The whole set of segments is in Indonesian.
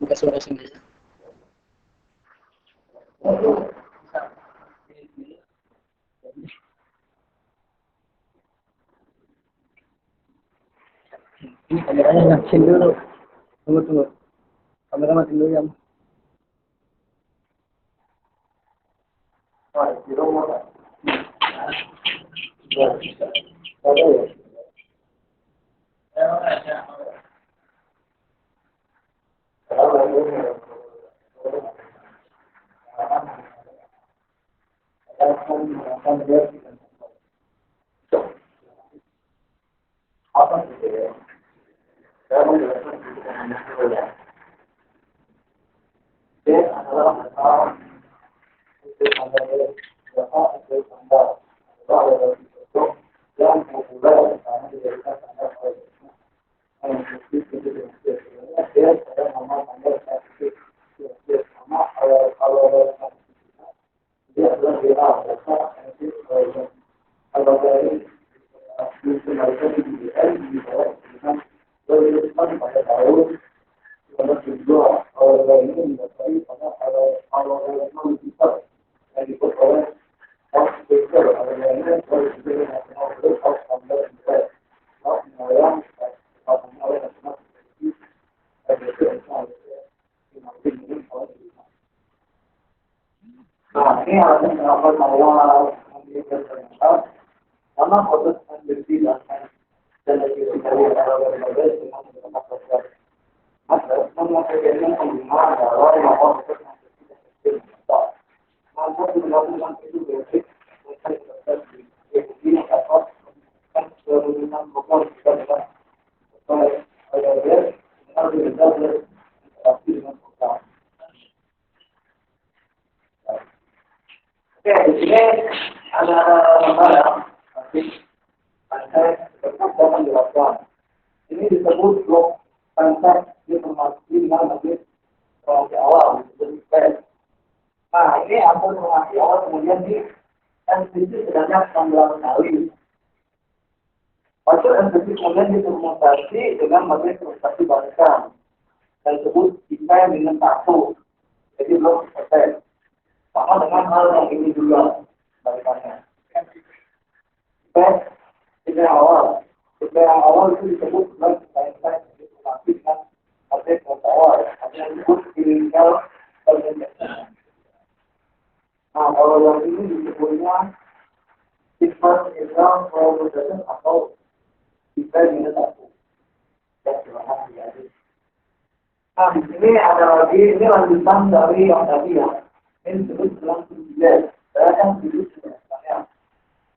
buka suara sini. Ini kameranya ngasin dulu. Tunggu. Kamera mati dulu ya. Nah, ini alasan kenapa saya memilih ternyata karena proses energi dan efisiensi dari berbagai dengan tempat sosial. Maka, mengajarkan penggunaan adalah yang proses energi mampu dilakukan itu basic mencari proses energi atau kan penurunan pokok juga dengan ada dengan berbagai interaksi dengan pokok. Oke, di sini ada gambar tapi saya tetap dapat menjelaskan. Ini disebut blok konsep informasi dengan masih informasi awal disebut PES. Nah, ini ada informasi awal kemudian di NPC sebanyak 16 kali. Hasil NPC kemudian dipermutasi dengan materi prestasi barisan yang disebut IP dengan 1. Jadi blok PES. Sama dengan hal yang ini juga balikannya. Tipe yang awal itu disebut sebagai sains informasi dengan objek awal. Artinya disebut clinical organization. Nah, kalau yang ini disebutnya tipe initial organization atau tipe minus 1. Nah, di sini ada lagi, ini lanjutan dari yang tadi ya. Ini disebut dalam subsidiar. Saya akan disebut sebenarnya.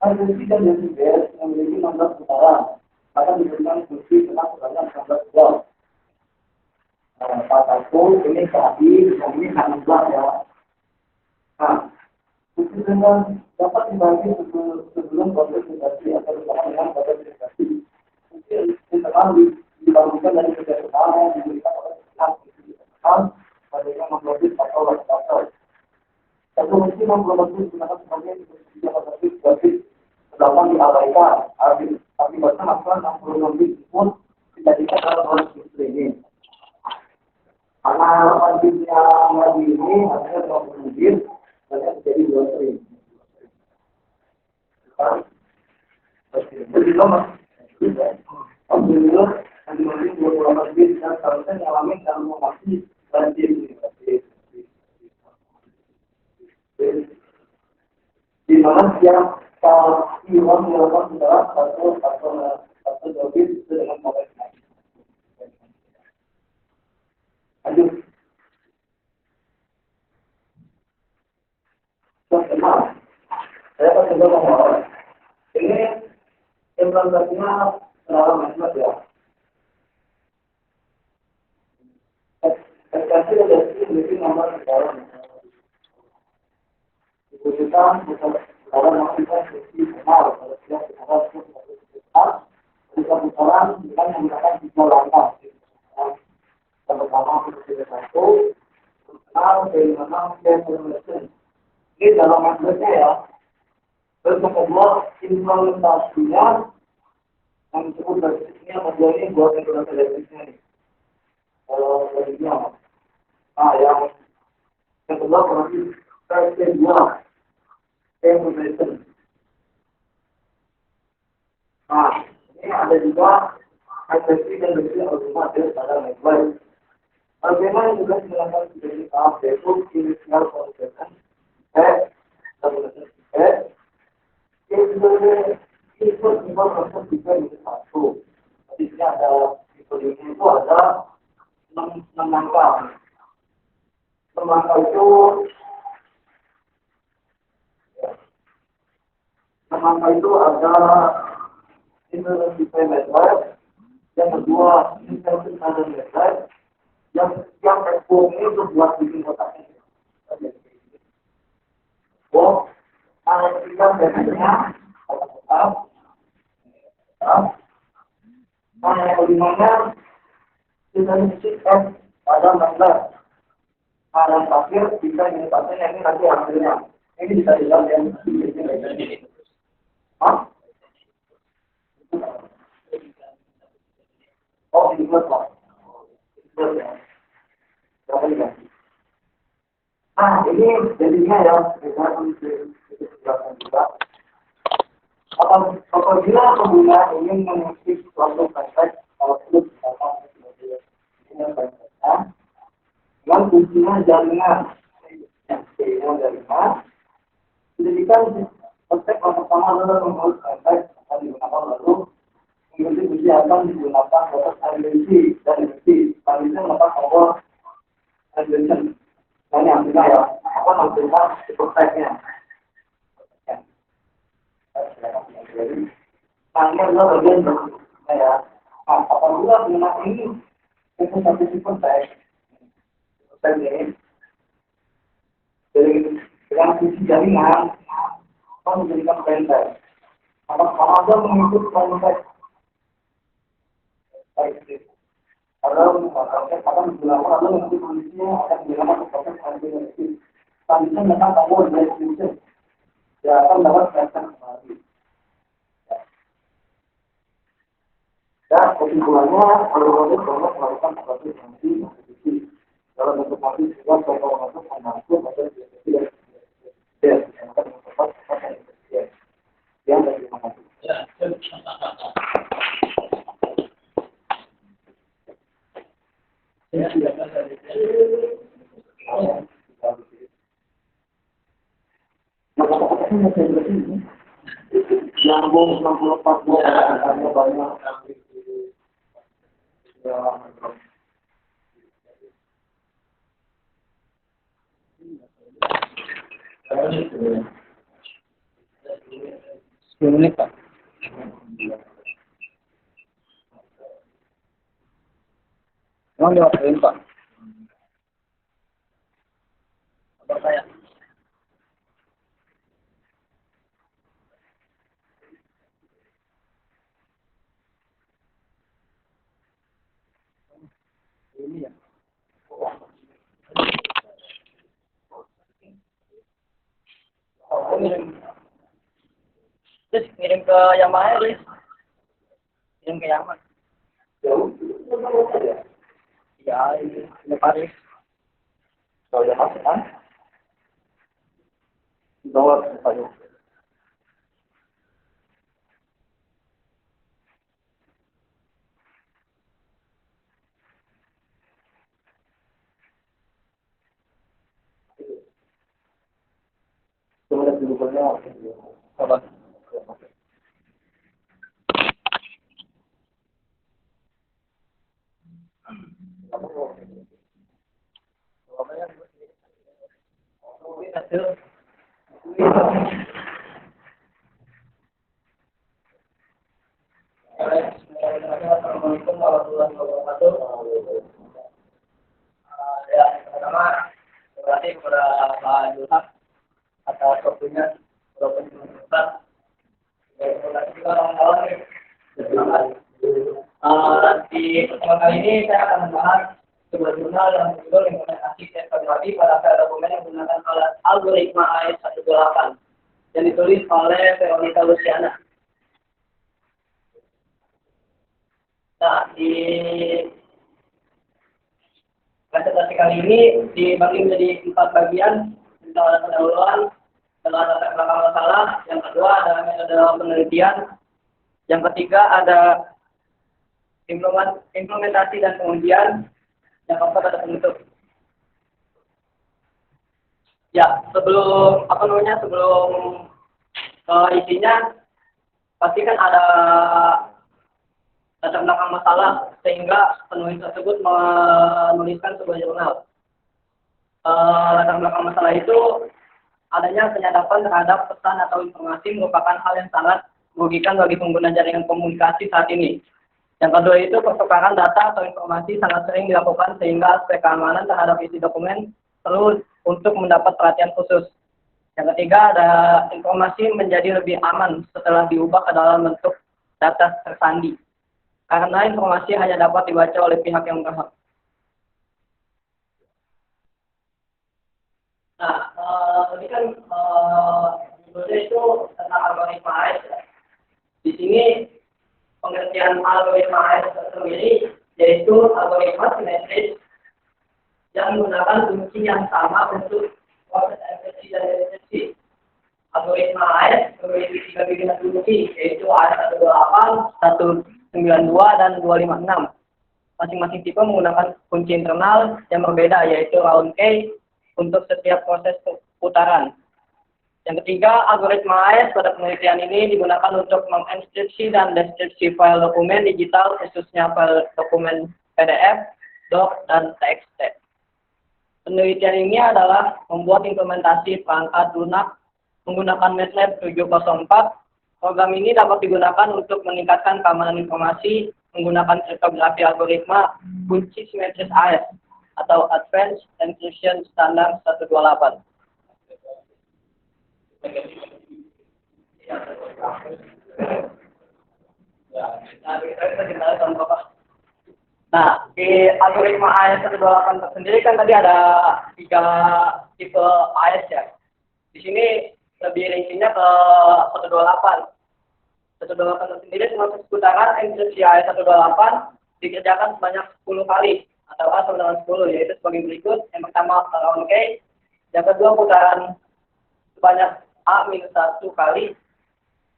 Subsidiar dan subsidiar memiliki 16 putaran. Akan diberikan fungsi tentang sebanyak 16 buah. Pas satu ini tadi, ini 16 ya. Nah, fungsi dengan dapat dibagi sebelum proses integrasi atau bersama dengan proses integrasi. Fungsi internal dibangunkan dari kerjasama yang diberikan oleh internal pada yang memproduksi atau lakukan. Satu mesti memproduksi gunakan sebagai informasi basis terdapat diabaikan. Akibatnya masalah 66 bit pun dijadikan dalam proses ini. Karena halaman bit yang lagi ini hanya 20 bit, banyak menjadi 2 string. Jadi nomor alhamdulillah nanti 28 bit dan seharusnya mengalami dalam lokasi banjir ini. Di mana setiap iwan dilakukan adalah satu dobit dengan kompleks. Lanjut. Kenal. Saya akan coba ngomong. Ini implementasinya dalam management ya. Ekstensi dari memiliki nomor dalam. Dibutuhkan dalam melakukan sesi kenal pada setiap kita putaran dengan menggunakan 3 langkah. Yang pertama seperti satu, kenal, bagaimana information. Ini dalam maksudnya ya. Terus yang kedua, implementasinya yang disebut basisnya model ini buat implementasi basisnya nih. Kalau basisnya Nah, yang kedua berarti T2, T-mutation. Nah, ini ada juga HTTP dan besi otomatis pada network. Bagaimana juga menggunakan dari tahap debug initial conversion itu proses juga menjadi satu. Jadi ini ada metode ini itu ada 6 langkah. 6 langkah itu 6 langkah itu ada intelligent network, yang kedua intelligent network, yang kedua itu buat bikin kotaknya. Oh, ada tiga biasanya kotak. Nah, yang kelimanya kita isi F pada 16. Nah, yang terakhir bisa dipakai ini nanti hasilnya. Ini bisa dilihat yang ini. Hah? Oh, di plus lah. Nah, ini jadinya ya, kita jelaskan juga. Apabila pengguna ingin mengisi suatu konteks output dengan dengan fungsinya jaringan yang jaringan, dijadikan konteks yang pertama adalah membuat konteks akan digunakan lalu mengikuti fungsi akan digunakan konteks identity dan identity. Kali ini melakukan tombol identity. Nah, ini artinya ya, apa nantinya di konteksnya. Hanya adalah bagian berikutnya ya. Apabila pengguna ini itu satu konteks ini dengan fungsi jaringan, akan menjadikan konteks. Apakah ada mengikut konteks ada konteks akan digunakan atau mengikut kondisinya akan digunakan konteks identity. Selanjutnya tentang tombol identity. Ya akan dapat konteks kembali. Dan kesimpulannya, kalau banyak melakukan proses fungsi dalam bentuk fungsi juga contoh masuk mengatur atau tidak yang akan mempercepat proses yang dari masuk. Nyambung 64 buah banyak. Menit Pak. Emang diwakilin Pak? Apa saya? Ini ya. Terus kirim ke yang mana, Riz? Kirim ke yang mana? Jauh. Ya, ini Paris. Kalau udah masuk kan? Dolar Paris. Coba dulu punya apa? Assalamualaikum warahmatullahi wabarakatuh. Yang pertama, terima kasih kepada Pak Julhak atas waktunya, Bapak. Terima kasih juga kawan-kawan. Di pertemuan kali ini saya akan membahas sebuah jurnal yang berjudul implementasi tes evaluasi pada file dokumen yang menggunakan alat algoritma AS128 yang ditulis oleh Veronica Luciana. Nah, di Presentasi kali ini dibagi menjadi 4 bagian tentang ada pendahuluan, tentang latar belakang masalah, yang kedua ada metode penelitian, yang ketiga ada implementasi dan pengujian, yang keempat ada penutup. Ya, sebelum isinya pasti kan ada latar belakang masalah sehingga penulis tersebut menuliskan sebuah jurnal. Latar belakang masalah itu adanya penyadapan terhadap pesan atau informasi merupakan hal yang sangat merugikan bagi pengguna jaringan komunikasi saat ini. Yang kedua itu pertukaran data atau informasi sangat sering dilakukan sehingga aspek keamanan terhadap isi dokumen perlu untuk mendapat perhatian khusus. Yang ketiga ada informasi menjadi lebih aman setelah diubah ke dalam bentuk data tersandi. Karena informasi hanya dapat dibaca oleh pihak yang berhak. Nah, tadi kan itu tentang algoritma AES. Di sini pengertian algoritma AES sendiri yaitu algoritma simetris yang menggunakan kunci yang sama untuk proses enkripsi dan dekripsi. Algoritma AES memiliki 3 pilihan kunci yaitu AES 128, 192, dan 256. Masing-masing tipe menggunakan kunci internal yang berbeda yaitu round key untuk setiap proses putaran. Yang ketiga, algoritma AES pada penelitian ini digunakan untuk menginskripsi dan deskripsi file dokumen digital, khususnya file dokumen PDF, doc, dan TXT. Penelitian ini adalah membuat implementasi perangkat lunak menggunakan MATLAB 704. Program ini dapat digunakan untuk meningkatkan keamanan informasi menggunakan kriptografi algoritma kunci simetris AES atau Advanced Encryption Standard 128. Nah, di algoritma AES 128 sendiri kan tadi ada 3 tipe AES ya. Di sini lebih rincinya ke 128. 128 sendiri proses putaran enkripsi AES 128 dikerjakan sebanyak 10 kali atau A sama dengan 10, yaitu sebagai berikut. Yang pertama round key, yang kedua putaran sebanyak A-1 kali.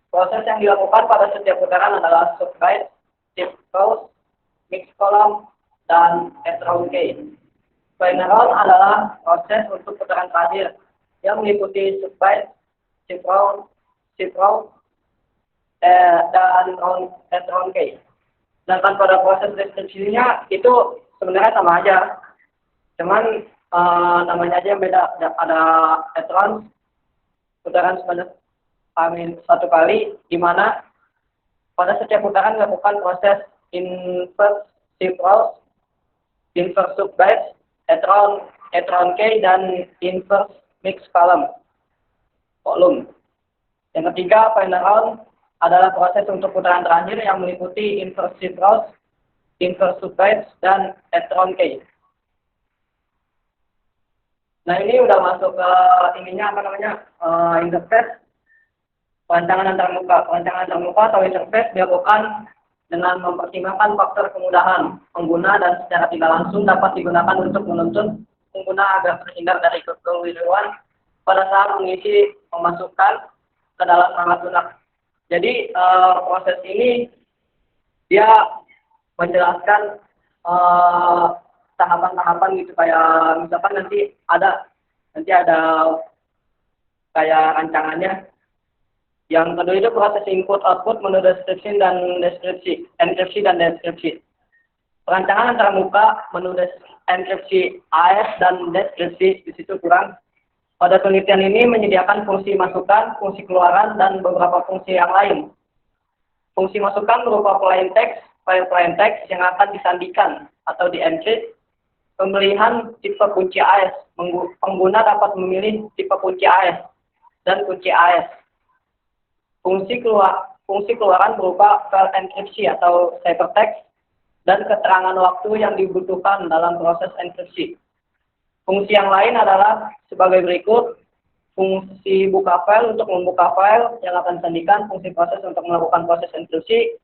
Proses yang dilakukan pada setiap putaran adalah subbyte, shift rows, mix column, dan add round key. Final round adalah proses untuk putaran terakhir yang meliputi subbyte, shift row, dan add round key. Sedangkan pada proses deskripsinya itu sebenarnya sama aja, cuman namanya aja yang beda. Ada add round putaran sebanyak A-1 kali, di mana pada setiap putaran dilakukan proses invert shift rows, invert subbyte, add round key, dan invert mix column. Yang ketiga, final round adalah proses untuk putaran terakhir yang meliputi invert shift rows, invert subbyte, dan add round key. Nah, ini udah masuk ke interface. Perancangan antarmuka atau interface dilakukan dengan mempertimbangkan faktor kemudahan pengguna dan secara tidak langsung dapat digunakan untuk menuntun pengguna agar terhindar dari kekeliruan pada saat mengisi pemasukan ke dalam perangkat lunak. Jadi proses ini dia menjelaskan tahapan-tahapan gitu, kayak misalkan nanti ada kayak rancangannya. Yang kedua itu proses input output menu deskripsi dan deskripsi, enkripsi dan deskripsi. Perancangan antarmuka menu enkripsi AES dan deskripsi di situ kurang. Pada penelitian ini menyediakan fungsi masukan, fungsi keluaran, dan beberapa fungsi yang lain. Fungsi masukan berupa plain text, file plain text yang akan disandikan atau di-encrypt. Pemilihan tipe kunci AES. Pengguna dapat memilih tipe kunci AES dan kunci AES. Fungsi keluaran berupa file enkripsi atau ciphertext dan keterangan waktu yang dibutuhkan dalam proses enkripsi. Fungsi yang lain adalah sebagai berikut: fungsi buka file untuk membuka file yang akan disandikan, fungsi proses untuk melakukan proses enkripsi,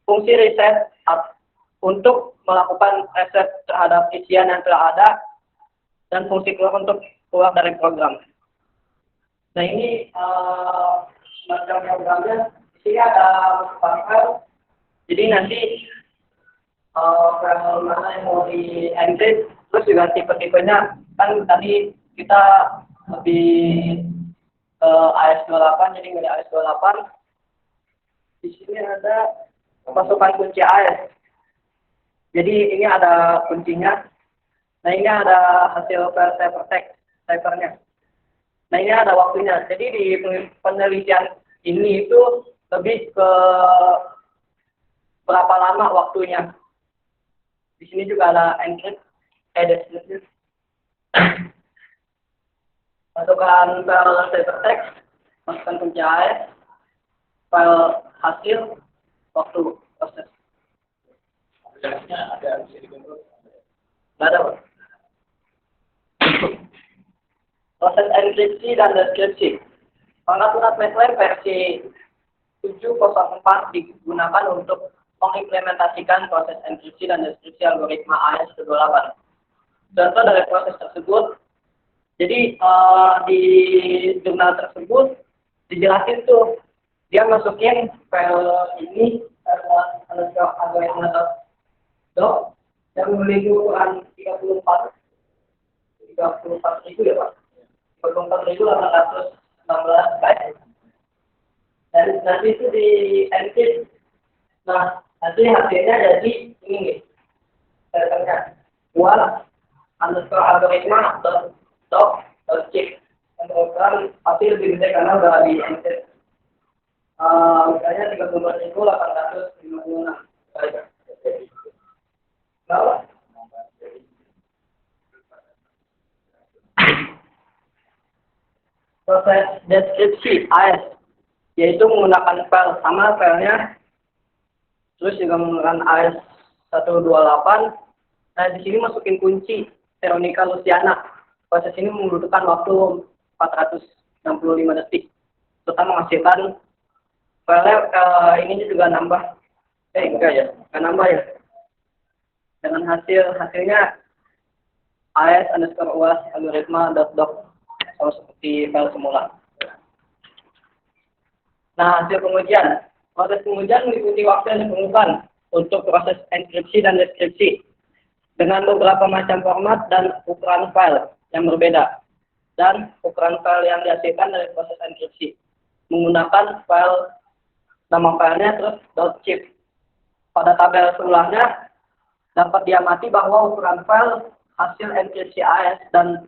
fungsi reset untuk melakukan reset terhadap isian yang telah ada dan fungsi keluar untuk keluar dari program. Nah ini semacam programnya. Di sini ada file. Jadi nanti file mana yang mau di encrypt, terus juga tipe-tipenya kan tadi kita lebih ke AES28, jadi nggak ada AES28. Di sini ada pemasukan kunci AES. Jadi ini ada kuncinya. Nah ini ada hasil file ciphernya. Nah ini ada waktunya. Jadi di penelitian ini itu lebih ke berapa lama waktunya. Di sini juga ada encrypt, description. Masukkan file ciphertext, masukkan kunci AES, file hasil, waktu proses. Ada bisa dikontrol. Nggak ada, Pak. Proses enkripsi dan deskripsi. Pengaturan MATLAB versi 7.04 digunakan untuk mengimplementasikan proses enkripsi dan deskripsi algoritma AES-28. Contoh dari proses tersebut, jadi di jurnal tersebut dijelasin tuh, dia masukin file ini, algoritma.doc yang memiliki ukuran 34 ribu ya Pak, 34.816 byte. Dan nanti itu di encrypt. Nah, nanti hasilnya jadi ini nih, servernya algoritma.doc.chip. Yang merupakan hasil lebih gede karena udah di encrypt. Misalnya 34.856 byte. Nah, proses deskripsi AES, yaitu menggunakan file sama filenya, terus juga menggunakan AES128. Nah di sini masukin kunci Veronica Luciana. Proses ini membutuhkan waktu 465 detik, serta menghasilkan file ini juga nambah, enggak ya, nggak nambah ya. Dengan hasilnya AES_UAS algoritma.doc, sama seperti file semula. Nah, hasil pengujian. Proses pengujian meliputi waktu yang diperlukan untuk proses enkripsi dan deskripsi dengan beberapa macam format dan ukuran file yang berbeda, dan ukuran file yang dihasilkan dari proses enkripsi menggunakan file, nama filenya terus .chip. Pada tabel sebelahnya dapat diamati bahwa ukuran file hasil enkripsi AES dan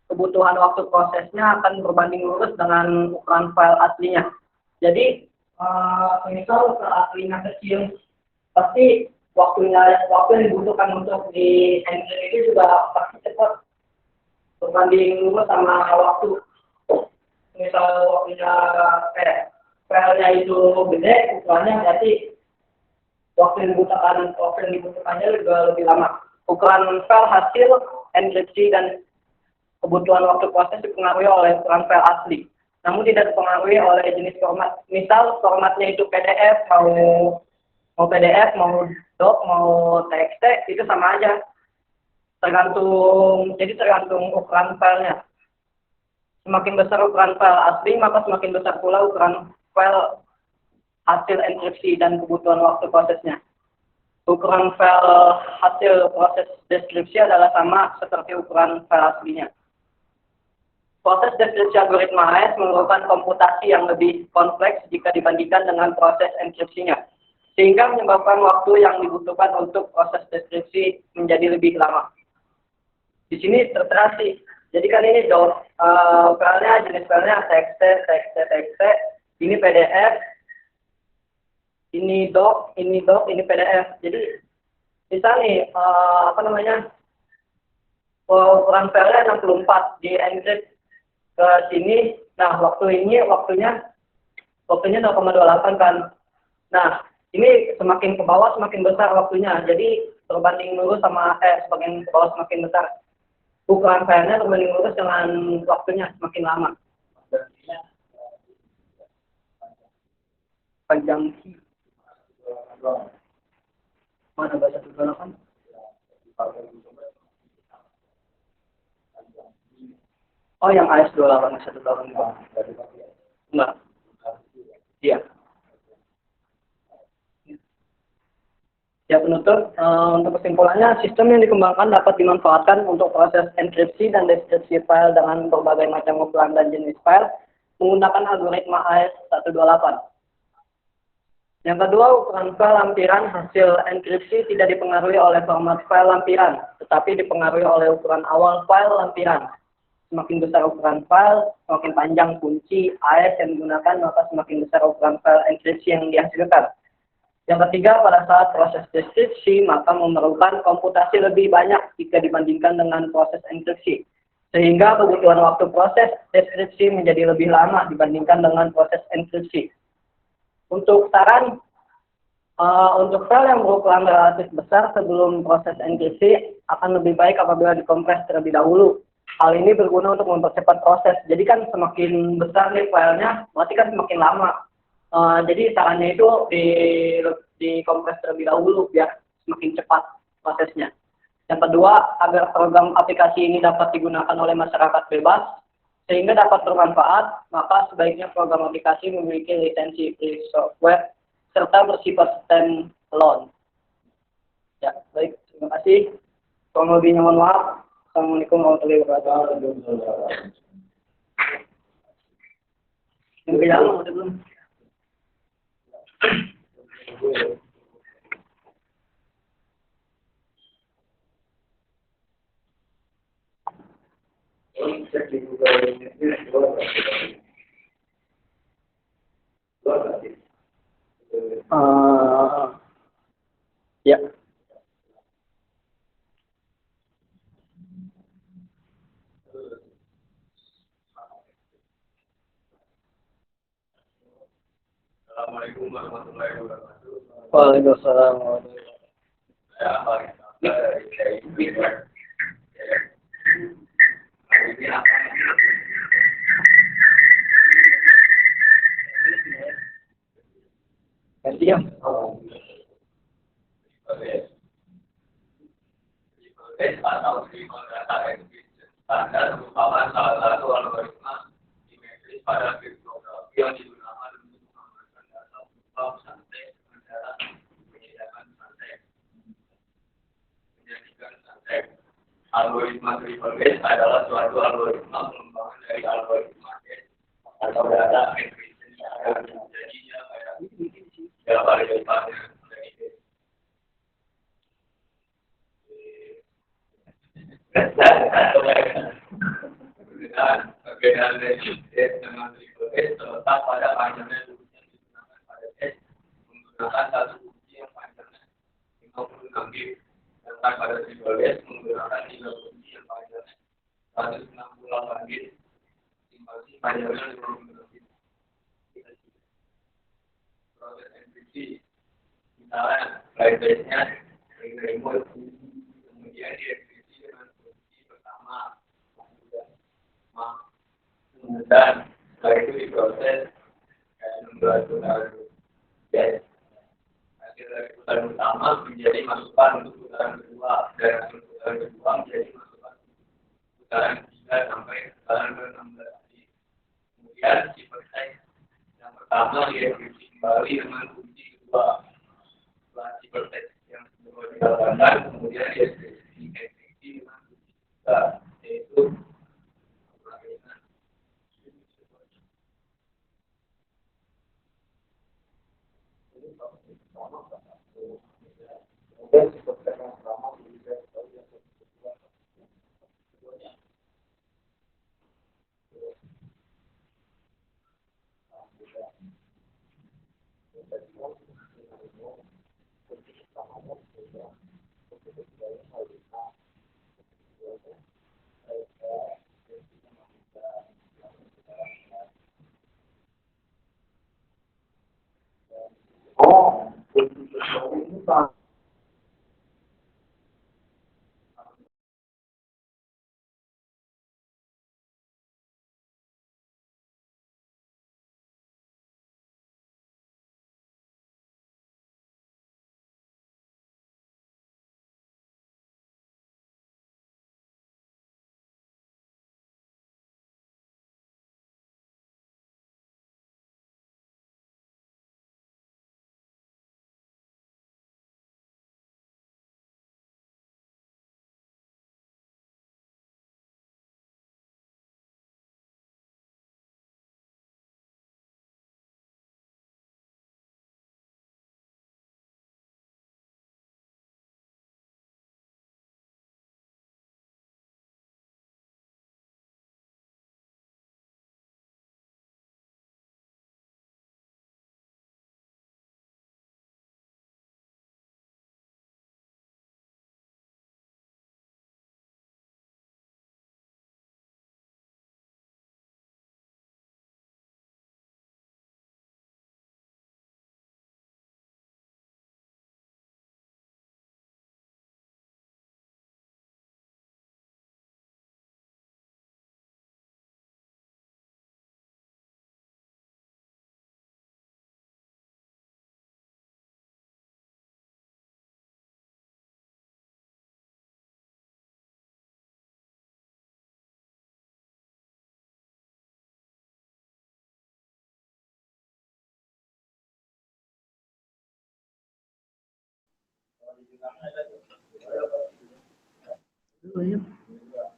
kebutuhan waktu prosesnya akan berbanding lurus dengan ukuran file aslinya. Jadi, misal file aslinya kecil, pasti waktu yang dibutuhkan untuk di encrypt itu juga pasti cepat, berbanding lurus sama waktu. Misal waktunya filenya itu gede, ukurannya berarti waktu yang dibutuhkannya juga lebih lama. Ukuran file hasil enkripsi dan kebutuhan waktu proses dipengaruhi oleh ukuran file asli, namun tidak dipengaruhi oleh jenis format. Misal formatnya itu PDF, mau PDF, mau doc, mau TXT, itu sama aja. Tergantung ukuran filenya. Semakin besar ukuran file asli, maka semakin besar pula ukuran file hasil enkripsi dan kebutuhan waktu prosesnya. Ukuran file hasil proses deskripsi adalah sama seperti ukuran file aslinya. Proses deskripsi algoritma AES memerlukan komputasi yang lebih kompleks jika dibandingkan dengan proses enkripsinya, sehingga menyebabkan waktu yang dibutuhkan untuk proses deskripsi menjadi lebih lama. Di sini tertera sih, jadi kan ini filenya, jenis filenya TXT, ini PDF, ini doc, ini PDF. Jadi misal nih, ukuran filenya 64 di encrypt ke sini. Nah, waktunya 0,28 kan. Nah, ini semakin ke bawah semakin besar waktunya. Jadi berbanding lurus sama semakin ke bawah semakin besar. Ukuran filenya berbanding lurus dengan waktunya semakin lama. Panjang mana bahasa 128. Oh, yang AS28 128. Enggak. Iya. Ya, penutup, untuk kesimpulannya, sistem yang dikembangkan dapat dimanfaatkan untuk proses enkripsi dan deskripsi file dengan berbagai macam ukuran dan jenis file menggunakan algoritma AES-128. Yang kedua, ukuran file lampiran hasil enkripsi tidak dipengaruhi oleh format file lampiran, tetapi dipengaruhi oleh ukuran awal file lampiran. Semakin besar ukuran file, semakin panjang kunci AES yang digunakan, maka semakin besar ukuran file enkripsi yang dihasilkan. Yang ketiga, pada saat proses deskripsi, maka memerlukan komputasi lebih banyak jika dibandingkan dengan proses enkripsi. Sehingga kebutuhan waktu proses deskripsi menjadi lebih lama dibandingkan dengan proses enkripsi. Untuk saran, untuk file yang berukuran relatif besar sebelum proses enkripsi akan lebih baik apabila dikompres terlebih dahulu. Hal ini berguna untuk mempercepat proses. Jadi kan semakin besar nih filenya, berarti kan semakin lama. Jadi sarannya itu dikompres terlebih dahulu biar semakin cepat prosesnya. Yang kedua, agar program aplikasi ini dapat digunakan oleh masyarakat bebas sehingga dapat bermanfaat, maka sebaiknya program aplikasi memiliki lisensi free software serta bersifat stand-alone. Ya, baik, terima kasih. Kurang lebihnya mohon maaf. Assalamualaikum warahmatullahi wabarakatuh. Yang kedua, belum. Ya. Assalamualaikum warahmatullahi wabarakatuh. Waalaikumsalam warahmatullahi Standar merupakan salah satu algoritma simetris pada kriptografi yang digunakan untuk mengamankan data berupa santai dengan cara menyediakan santai. Menjadikan santai. Algoritma triple base adalah suatu algoritma pengembangan dari algoritma base atau data encryption yang jadinya kayak dalam variabel dari base. Perbedaan dari base dengan triple base terletak pada panjangnya kunci yang digunakan pada base menggunakan satu kunci yang panjangnya 56 bit, sedangkan pada triple base menggunakan 3 kunci yang panjangnya 168 bit, simulasi panjangnya 56 bit. Proses enkripsi, misalnya file base-nya remote, kemudian dienkripsi dengan kunci pertama, dan setelah itu diproses membuat putaran base. Hasil dari putaran pertama menjadi masukan untuk putaran kedua, dan hasil putaran kedua menjadi masukan untuk putaran ketiga sampai putaran ke-16. Kemudian si proses yang pertama dienkripsi kembali dengan kunci kedua. Setelah si proses yang kedua dilakukan, kemudian dienkripsi dengan kunci ketiga, yaitu Oh,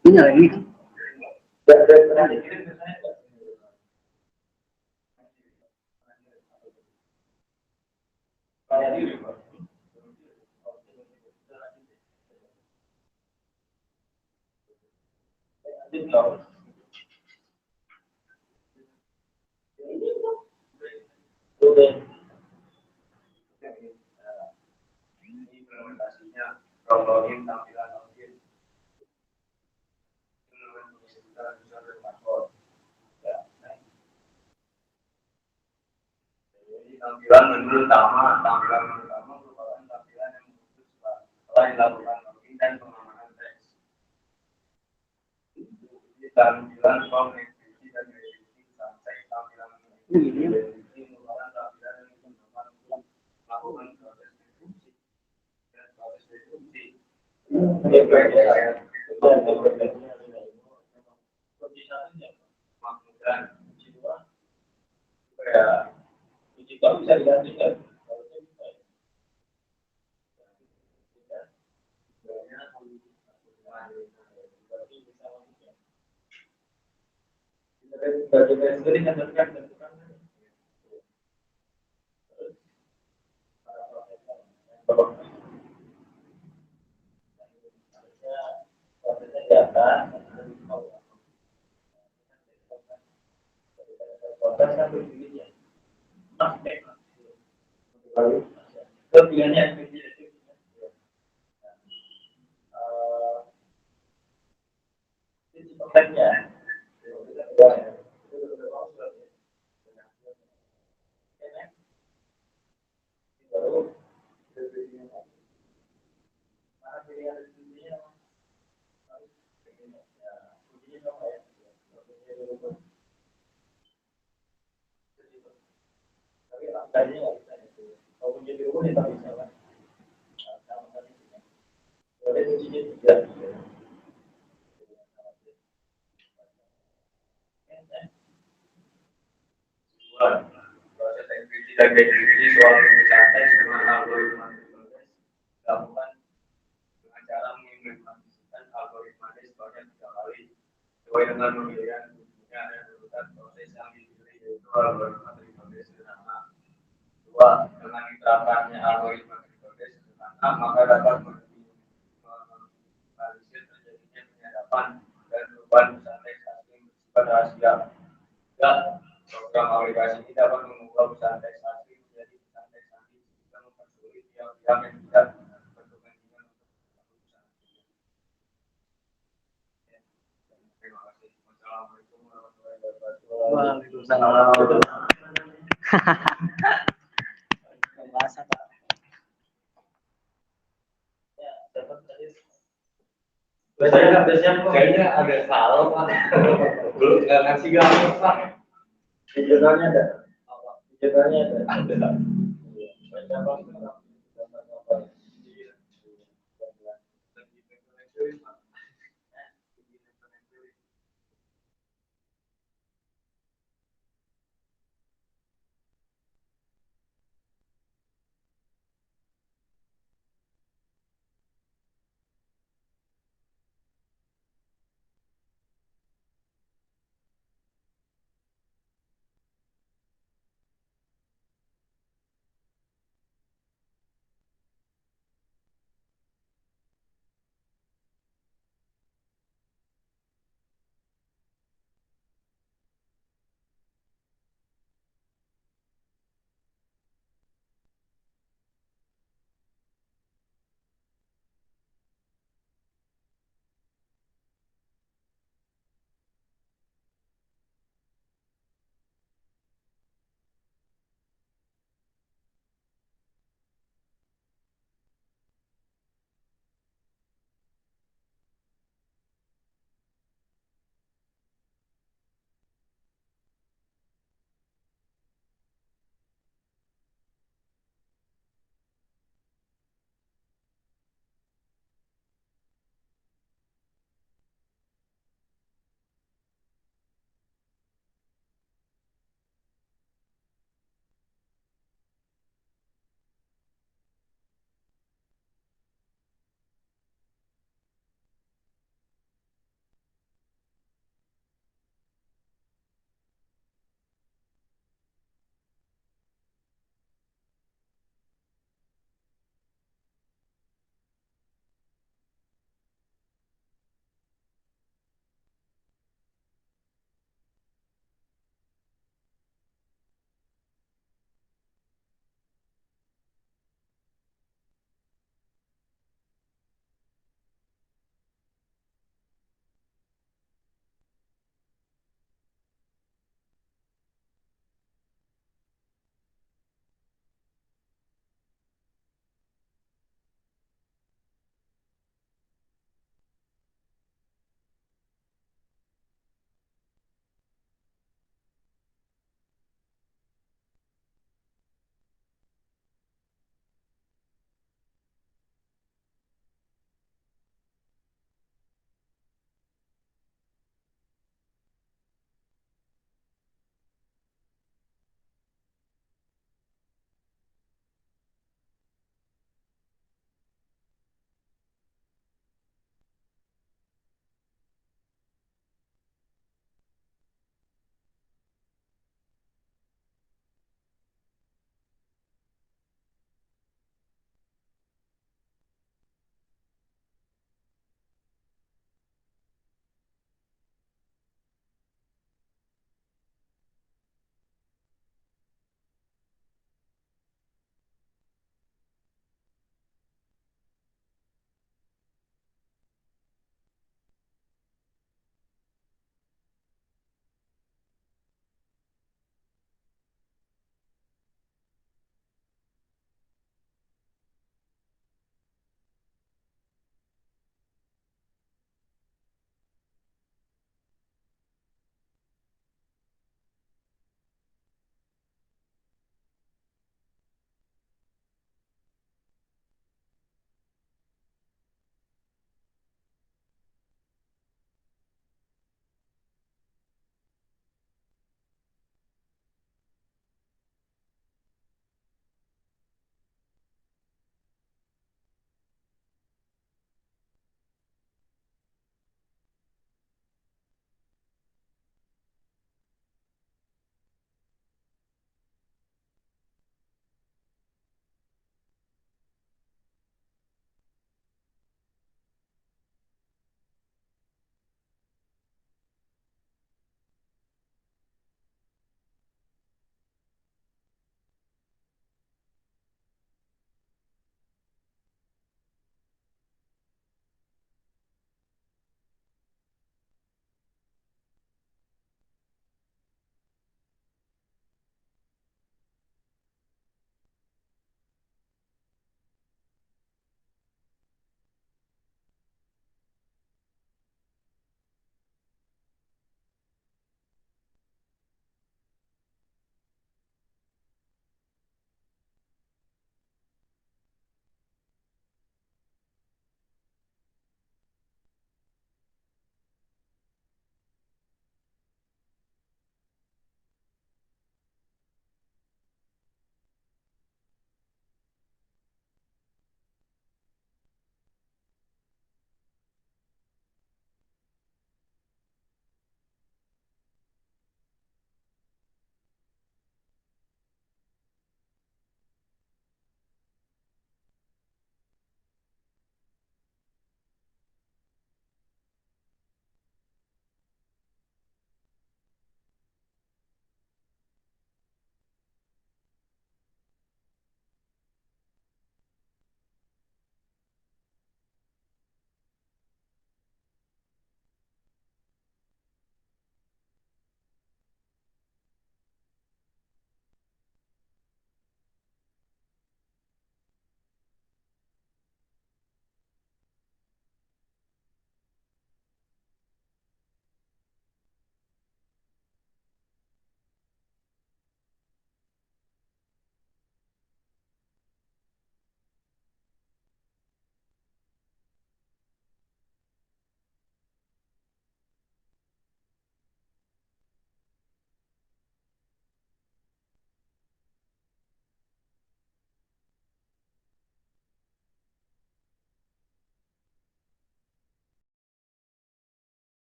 Ini lagi. Implementasinya login tampilan login tampilan menu utama merupakan tampilan yang muncul setelah dilakukan login dan pengamanan teks. Tampilan connectivity dan editing sampai tampilan merupakan tampilan yang melakukan proses deskripsi dan proses deskripsi. Kalau bisa digantikan, pilihannya proses enkripsi dan dekripsi soal perusahaan teks dengan algoritma dilakukan dengan cara mengimplementasikan algoritma teks sebanyak 3 kali sesuai dengan pemilihan bentuknya dan urutan proses yang dipilih yaitu algoritma tripode sederhana. 2. Dengan diterapkannya algoritma tripode sederhana maka dapat meminimalisir terjadinya penyadapan dan perubahan pesan teks asli bersifat rahasia. 3. Program aplikasi ini dapat mengubah pesan teks asli menjadi pesan teks sandi sehingga mempersulit pihak-pihak yang tidak berkepentingan untuk pesan. Terima kasih. Wassalamualaikum warahmatullahi wabarakatuh. Waalaikumsalam. Bahasa Pak. Kayaknya ada salah Pak. Belum nggak ngasih gambar Pak. Judulnya ada. Judulnya ada.